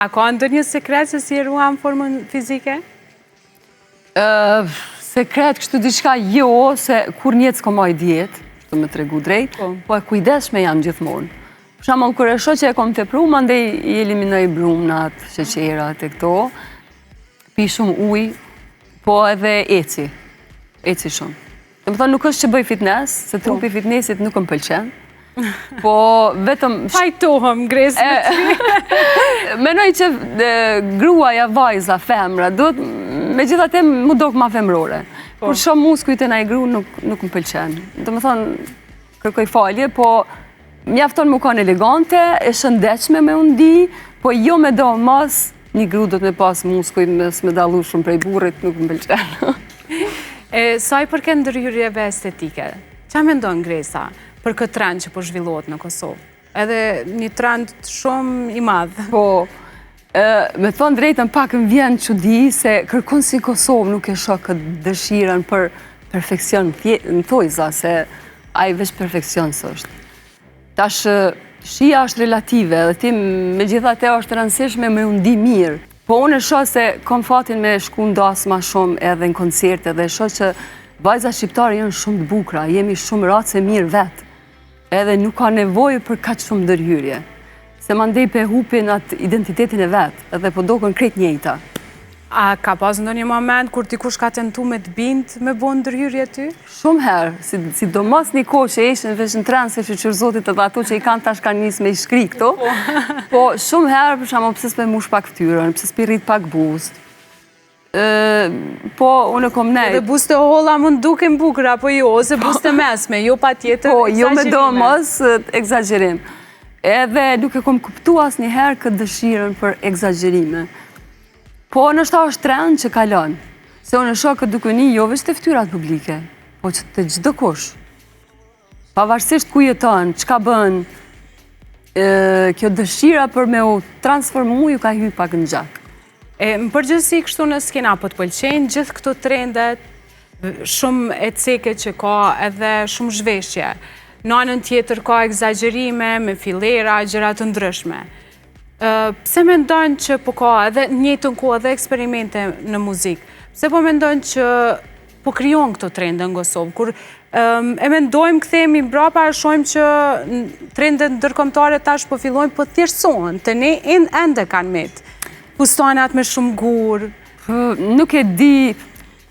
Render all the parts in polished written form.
A ka ndonjë sekret se si e ruan formën fizike? Sekret kështu diçka jo, se kur njët s'ko maj djetë, shtu me tregu drejt, po e kujdeshme jam gjithmonë. Për shembull, kur e shoh që e kom tepru, mandej i eliminoj brumnat, sheqerat e këto, pi shumë ujë, po edhe eci shumë. Do të thonë nuk është që bëj fitness, se trupi i fitnessit nuk më pëlqen. Po vetëm... Fajtohëm, Gresë me ty. Menoj që gruaja, vajza, femra, me gjithate mu dok ma femrore. Kur shumë muskujt e na i gru nuk më pëlqen. Do më thonë, kërkoj falje, po mjafton mu kanë elegante, e shëndechme me undi, po jo me do mas, një gru do të me pas muskuj me dalu shumë prej burrit, nuk më pëlqen. Sa i përket ndërhyrjeve estetike, qa me ndonë Gresa për këtë trend që po zhvillohet në Kosovë? Edhe një trend shumë i madhë. Po, me thonë drejtën pak më vjen çudi se kërkon si Kosovë nuk e shoh këtë dëshirën për perfekcion në thojza, se ai veç perfekcion s'është. Tash, shija është relative dhe ti me gjithate është rëndësishme me undi mirë. Po unë e shoh se kom fatin me shku ndas ma shumë edhe në koncerte dhe shoh që vajza shqiptare janë shumë të bukura, jemi shumë race mirë vetë. Edhe nuk ka nevojë për kaq shumë ndërhyrje. Se mandej pe hupin atë identitetin e vetë, edhe po dokën krejt njëjta. A ka pas ndonjë moment kur dikush ka tentu me të bindë me bo ndërhyrje ty? Shumë herë, sidomos një kohë që ishin veç në trend se shqyqër zotit edhe ato që i kanë tash kanë njës me i shkri këto. Po shumë herë, për shamo, pëse s'pe mush pak ftyrën, pëse s'pi rrit pak bust. Po, unë e kom nejt. Dhe buste holla mund duke më bukra, po jo, ose buste mesme, jo pa tjetër po, jo me exagerime. do mos exagerim. Edhe nuk e kom kuptu as një herë këtë dëshirën për exagerime. Po, nështë ta është trend që kalon. Se unë e shoh këtë dukuni jo veç të ftyrat publike, po që të gjithë kush. Pavarësisht ku jeton, çka bën, kjo dëshira për me u transformu ju ka hyrë pak në gjak. Më përgjithësi kështu në skena, po të pëlqenjë gjithë këto trendet, shumë e ceke që ka edhe shumë zhveshje. Në anën tjetër ka exagerime me filera, gjëra të ndryshme. Pse me ndonë që po ka edhe njëtën ku edhe eksperimente në muzikë? Pse po me ndonë që po kryon këto trende në Kosovë? Kur e me ndojmë, këthejmë i mbrapa, shojmë që trendet ndërkombëtare tash po fillojnë po thjeshtësohen, të ne ende kanë metë. Pustanat me shumë gurë. Nuk e di,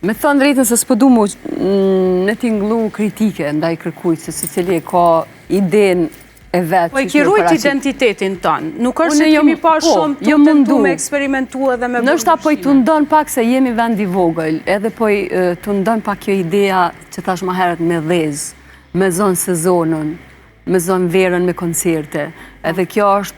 me thënë drejtën se s'po du mu në t'inglu kritike ndaj kërkujt, se cili e ka iden e vetë. Po e kirujt identitetin tonë. Nuk është që kemi pa shumë të tentu me eksperimentu edhe me bërë. Nështë po i të ndonë pak se jemi vendi vogël, edhe po i të ndonë pak kjo idea që tash ma herët me dhez, me zonë sezonën, me zonë verën me koncerte. Edhe kjo është